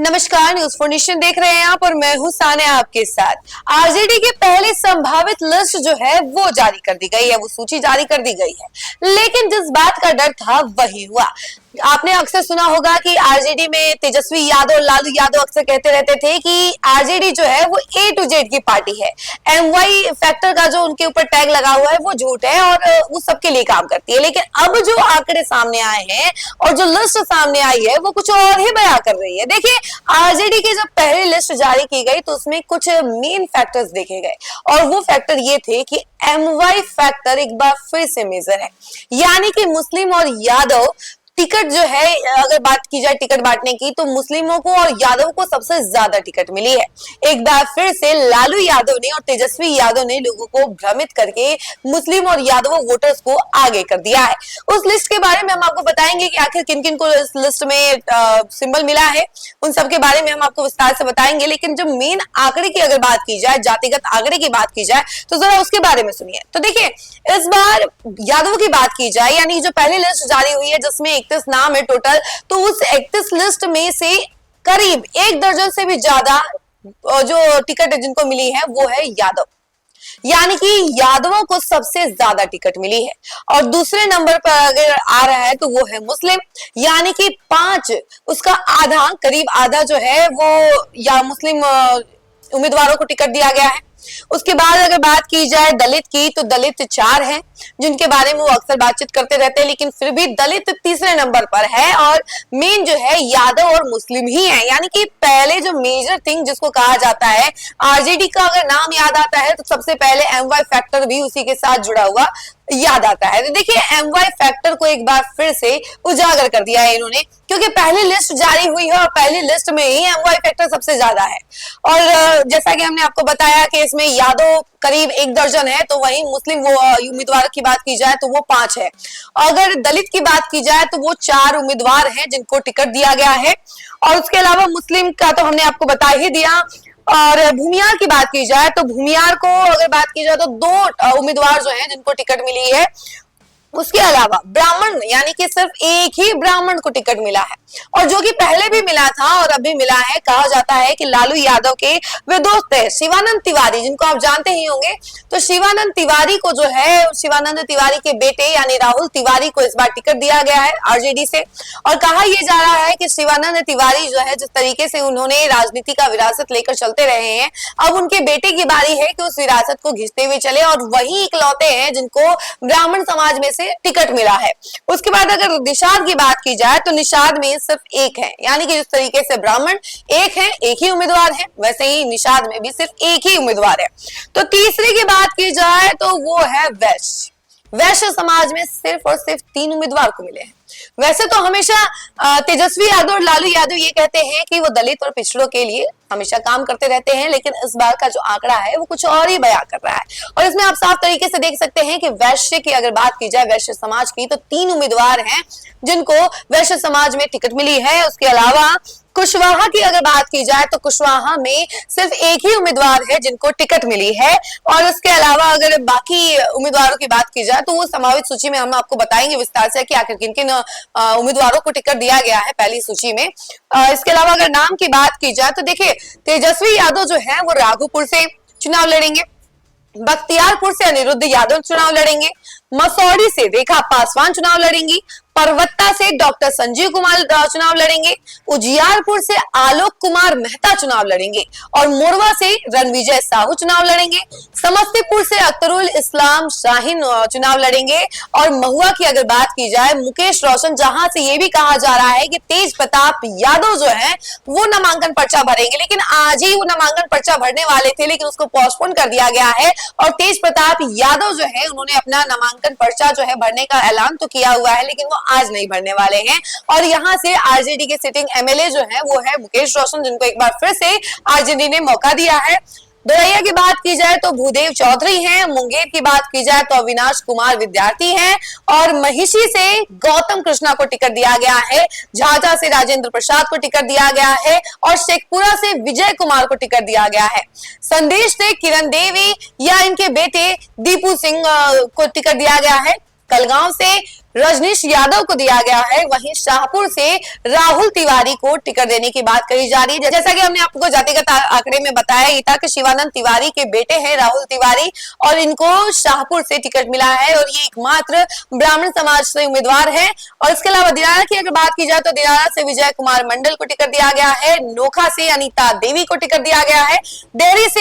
नमस्कार, news for nation देख रहे हैं आप और मैं हूं सानिया आपके साथ। आरजेडी के पहले संभावित लिस्ट जो है वो जारी कर दी गई है, वो सूची जारी कर दी गई है, लेकिन जिस बात का डर था वही हुआ। आपने अक्सर सुना होगा कि आरजेडी में तेजस्वी यादव और लालू यादव अक्सर कहते रहते थे कि आरजेडी जो है वो ए टू जेड की पार्टी है। एमवाई फैक्टर का जो उनके ऊपर टैग लगा हुआ है वो झूठ है और वो सबके लिए काम करती है। लेकिन अब जो आंकड़े सामने आए हैं और जो लिस्ट सामने आई है वो कुछ और ही बयां कर रही है। देखिए, आरजेडी की जब पहली लिस्ट जारी की गई तो उसमें कुछ मेन फैक्टर्स देखे गए और वो फैक्टर ये थे कि एमवाई फैक्टर एक बार फिर से मेजर है, यानी कि मुस्लिम और यादव टिकट जो है, अगर बात की जाए टिकट बांटने की, तो मुस्लिमों को और यादव को सबसे ज्यादा टिकट मिली है। एक बार फिर से लालू यादव ने और तेजस्वी यादव ने लोगों को भ्रमित करके मुस्लिम और यादव वोटर्स को आगे कर दिया है। उस लिस्ट के बारे में हम आपको बताएंगे कि आखिर किन किन को इस लिस्ट में सिंबल मिला है, उन सब के बारे में हम आपको विस्तार से बताएंगे। लेकिन जब मेन आंकड़े की अगर बात की जाए, जातिगत आंकड़े की बात की जाए, तो जरा उसके बारे में सुनिए। तो देखिए, इस बार यादव की बात की जाए, यानी जो पहली लिस्ट जारी हुई है जिसमें 31 नाम है टोटल, तो उस 31 लिस्ट में से करीब 1 दर्जन से भी ज्यादा जो टिकट जिनको मिली है वो है यादव, यानी कि यादवों को सबसे ज्यादा टिकट मिली है। और दूसरे नंबर पर अगर आ रहा है तो वो है मुस्लिम, यानी कि 5, उसका आधा, करीब आधा जो है वो या मुस्लिम उम्मीदवारों को टिकट दिया गया है। उसके बाद अगर बात की जाए दलित की, तो दलित 4 हैं जिनके बारे में वो अक्सर बातचीत करते रहते हैं, लेकिन फिर भी दलित तीसरे नंबर पर है और मेन जो है यादव और मुस्लिम ही है। यानी कि पहले जो मेजर थिंग जिसको कहा जाता है, आरजेडी का अगर नाम याद आता है तो सबसे पहले एमवाई फैक्टर भी उसी के साथ जुड़ा हुआ याद आता है। तो देखिए, एमवाई फैक्टर को एक बार फिर से उजागर कर दिया है इन्होंने, क्योंकि पहली लिस्ट जारी हुई है और पहली लिस्ट में ही एमवाई फैक्टर सबसे ज्यादा है। और जैसा कि हमने आपको बताया कि इसमें यादव करीब 1 दर्जन है, तो वहीं मुस्लिम उम्मीदवार की बात की जाए तो वो 5 है। अगर दलित की बात की जाए तो वो 4 उम्मीदवार हैं जिनको टिकट दिया गया है। और उसके अलावा मुस्लिम का तो हमने आपको बता ही दिया। और भूमियार की बात की जाए तो भूमियार को अगर बात की जाए तो 2 उम्मीदवार जो हैं जिनको टिकट मिली है। उसके अलावा ब्राह्मण, यानी कि सिर्फ एक ही ब्राह्मण को टिकट मिला है, और जो कि पहले भी मिला था और अभी मिला है। कहा जाता है कि लालू यादव के वे दोस्त है शिवानंद तिवारी, जिनको आप जानते ही होंगे। तो शिवानंद तिवारी को जो है, शिवानंद तिवारी के बेटे यानी राहुल तिवारी को इस बार टिकट दिया गया है आरजेडी से। और कहा यह जा रहा है कि शिवानंद तिवारी जो है, जिस तरीके से उन्होंने राजनीति का विरासत लेकर चलते रहे हैं, अब उनके बेटे की बारी है कि उस विरासत को घिसते हुए चले, और वही इकलौते हैं जिनको ब्राह्मण समाज में टिकट मिला है। उसके बाद अगर निषाद की बात की जाए तो निषाद में सिर्फ एक है, यानी कि जिस तरीके से ब्राह्मण एक है, एक ही उम्मीदवार है, वैसे ही निषाद में भी सिर्फ एक ही उम्मीदवार है। तो तीसरे की बात की जाए तो वो है वैश्य। वैश्य समाज में सिर्फ और सिर्फ 3 उम्मीदवार को मिले हैं। वैसे तो हमेशा तेजस्वी यादव और लालू यादव ये कहते हैं कि वो दलित और पिछड़ों के लिए हमेशा काम करते रहते हैं, लेकिन इस बार का जो आंकड़ा है वो कुछ और ही बयां कर रहा है। और इसमें आप साफ तरीके से देख सकते हैं कि वैश्य की अगर बात की जाए, वैश्य समाज की, तो 3 उम्मीदवार हैं जिनको वैश्य समाज में टिकट मिली है। उसके अलावा कुशवाहा की अगर बात की जाए तो कुशवाहा में सिर्फ एक ही उम्मीदवार है जिनको टिकट मिली है। और उसके अलावा अगर बाकी उम्मीदवारों की बात की जाए तो वो संभावित सूची में हम आपको बताएंगे विस्तार से कि आखिर किन किन उम्मीदवारों को टिकट दिया गया है पहली सूची में। इसके अलावा अगर नाम की बात की जाए तो देखिए, तेजस्वी यादव जो है वो राघोपुर से चुनाव लड़ेंगे, बख्तियारपुर से अनिरुद्ध यादव चुनाव लड़ेंगे, मसौड़ी से रेखा पासवान चुनाव लड़ेंगी, परवत्ता से डॉक्टर संजीव कुमार चुनाव लड़ेंगे, उजियारपुर से आलोक कुमार मेहता चुनाव लड़ेंगे, और मोरवा से रणविजय साहू चुनाव लड़ेंगे, समस्तीपुर से अख्तरुल इस्लाम शाहीन चुनाव लड़ेंगे, और महुआ की अगर बात की जाए मुकेश रोशन, जहां से ये भी कहा जा रहा है कि तेज प्रताप यादव जो है वो नामांकन पर्चा भरेंगे। लेकिन आज ही वो नामांकन पर्चा भरने वाले थे, लेकिन उसको पोस्टपोन कर दिया गया है। और तेज प्रताप यादव जो है उन्होंने अपना नामांकन पर्चा जो है भरने का ऐलान तो किया हुआ है, लेकिन वो आज नहीं भरने वाले हैं। और यहाँ से आरजेडी के सिटिंग एमएलए जो है वो है मुकेश रोशन, जिनको एक बार फिर से आरजेडी ने मौका दिया है। दोरैया की बात की जाए तो भूदेव चौधरी हैं, मुंगेर की बात की जाए तो अविनाश कुमार विद्यार्थी हैं, और महिषी से गौतम कृष्णा को टिकट दिया गया है, झाझा से राजेंद्र प्रसाद को टिकट दिया गया है, और शेखपुरा से विजय कुमार को टिकट दिया गया है। संदेश से किरण देवी या इनके बेटे दीपू सिंह को टिकट दिया गया है। कलगांव से रजनीश यादव को दिया गया है, वहीं शाहपुर से राहुल तिवारी को टिकट देने की बात कही जा रही है। जैसा कि हमने आपको जातिगत आंकड़े में बताया ही था कि शिवानंद तिवारी के बेटे हैं राहुल तिवारी और इनको शाहपुर से टिकट मिला है और ये एकमात्र ब्राह्मण समाज से उम्मीदवार है। और इसके अलावा दिनारा की अगर बात की जाए तो दिनारा से विजय कुमार मंडल को टिकट दिया गया है, नोखा से अनीता देवी को टिकट दिया गया है, डेहरी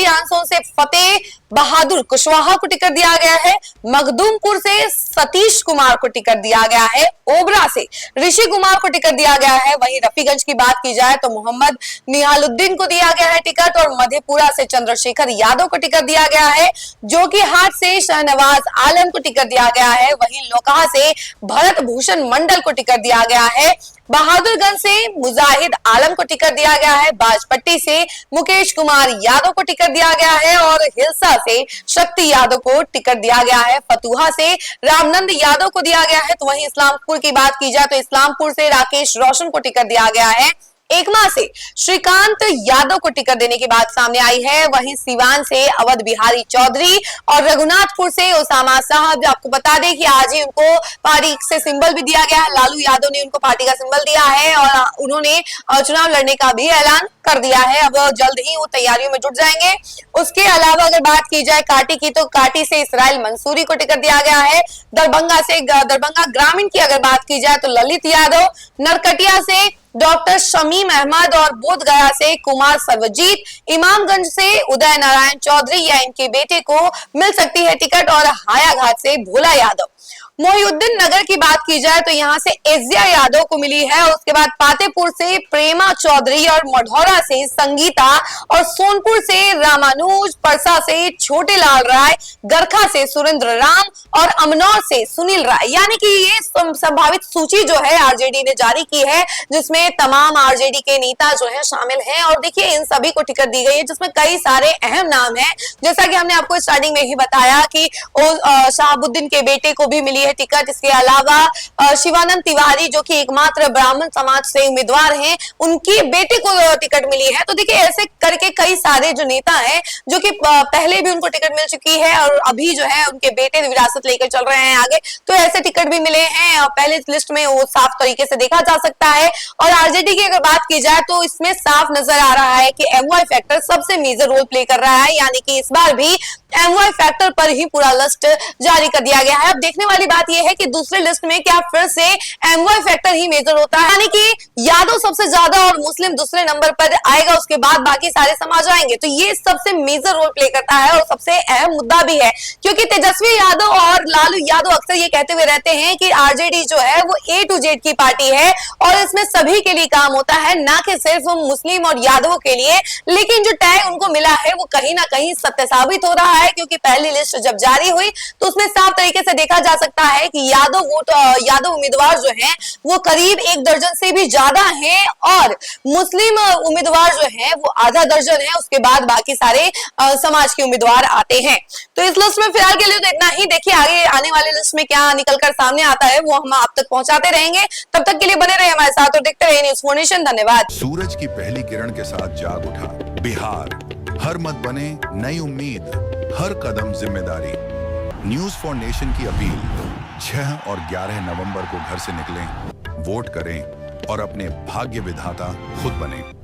आनसोन से फतेह बहादुर कुशवाहा को टिकट दिया गया है, मखदूमपुर से सतीश कुमार को टिकट दिया गया है, ओबरा से ऋषि कुमार को टिकट दिया गया है। वहीं रफीगंज की बात की जाए तो मोहम्मद निहालुद्दीन को दिया गया है टिकट और मधेपुरा से चंद्रशेखर यादव को टिकट दिया गया है, जो कि हाट से शहनवाज आलम को टिकट दिया गया है। वहीं लोकहा से भरत भूषण मंडल को टिकट दिया गया है, बहादुरगंज से मुजाहिद आलम को टिकट दिया गया है, बाजपट्टी से मुकेश कुमार यादव को टिकट दिया गया है और हिलसा से शक्ति यादव को टिकट दिया गया है, फतुहा से रामनंद यादव को दिया गया है। तो वहीं इस्लामपुर की बात की जाए तो इस्लामपुर से राकेश रोशन को टिकट दिया गया है, एकमा से श्रीकांत यादव को टिकट देने की बात सामने आई है। वहीं सिवान से अवध बिहारी चौधरी और रघुनाथपुर से उसामा साहब, आपको बता दें कि आज ही उनको पार्टी से सिंबल भी दिया गया है, लालू यादव ने उनको पार्टी का सिंबल दिया है और उन्होंने चुनाव लड़ने का भी ऐलान कर दिया है। अब जल्द ही वो तैयारियों में जुट जाएंगे। उसके अलावा अगर बात की जाए काटी की तो काटी से इसराइल मंसूरी को टिकट दिया गया है, दरभंगा ग्रामीण की अगर बात की जाए तो ललित यादव, नरकटिया से डॉक्टर शमीम अहमद और बोधगया से कुमार सर्वजीत, इमामगंज से उदय नारायण चौधरी या इनके बेटे को मिल सकती है टिकट और हायाघाट से भोला यादव। मोहिउद्दीन नगर की बात की जाए तो यहाँ से एजिया यादव को मिली है। उसके बाद पातेपुर से प्रेमा चौधरी और मढ़ौरा से संगीता और सोनपुर से रामानुज, परसा से छोटे लाल राय, गरखा से सुरेंद्र राम और अमनौर से सुनील राय। यानी कि ये संभावित सूची जो है आरजेडी ने जारी की है, जिसमें तमाम आरजेडी के नेता जो है शामिल हैं और देखिए इन सभी को टिकट दी गई है, जिसमें कई सारे अहम नाम हैं। जैसा कि हमने आपको स्टार्टिंग में ही बताया कि शहाबुद्दीन के बेटे को भी मिली है टिकट। इसके अलावा शिवानंद तिवारी जो कि एकमात्र ब्राह्मण समाज से उम्मीदवार हैं, उनकी बेटे को टिकट मिली है। तो देखिए ऐसे करके कई सारे जो नेता हैं जो कि पहले भी उनको टिकट मिल चुकी है और अभी जो है उनके बेटे विरासत लेकर चल रहे हैं आगे, तो ऐसे टिकट भी मिले हैं। पहले लिस्ट में वो साफ तरीके से देखा जा सकता है। और आरजेडी की अगर बात की जाए तो इसमें साफ नजर आ रहा है कि एमवाई फैक्टर सबसे मेजर रोल प्ले कर रहा है, यानी कि इस बार भी एमवाई फैक्टर पर ही पूरा लिस्ट जारी कर दिया गया है। अब देखने वाली बात यह है कि दूसरे लिस्ट में क्या फिर से एमवाई फैक्टर ही मेजर होता है, यानी कि यादव सबसे ज्यादा और मुस्लिम दूसरे नंबर पर आएगा, उसके बाद बाकी सारे समाज आएंगे। तो ये सबसे मेजर रोल प्ले करता है और सबसे अहम मुद्दा भी है, क्योंकि तेजस्वी यादव और लालू यादव अक्सर ये कहते हुए रहते हैं कि आरजेडी जो है वो ए टू जेड की पार्टी है और इसमें सभी के लिए काम होता है, ना कि सिर्फ मुस्लिम और यादवों के लिए। लेकिन जो टैग उनको मिला है वो कहीं ना कहीं सत्य साबित हो रहा है, क्योंकि पहली लिस्ट जब जारी हुई तो उसमें साफ तरीके से देखा जा सकता है कि यादव उम्मीदवार जो हैं वो करीब 1 दर्जन से भी ज्यादा हैं और मुस्लिम उम्मीदवार जो हैं वो आधा दर्जन है। उसके बाद बाकी सारे समाज के उम्मीदवार आते हैं। तो इस लिस्ट में फिलहाल के लिए तो इतना ही। देखिए आगे आने वाले लिस्ट में क्या निकलकर सामने आता है वो हम आप तक पहुंचाते रहेंगे। तब तक के लिए बने रहे हमारे साथ और देखते रहिए न्यूज़ 4 नेशन। धन्यवाद। सूरज की पहली किरण के साथ जाग उठा बिहार, हर मत बने नई उम्मीद, हर कदम जिम्मेदारी। न्यूज़ 4 नेशन की अपील 6 और 11 नवंबर को घर से निकलें, वोट करें और अपने भाग्य विधाता खुद बनें।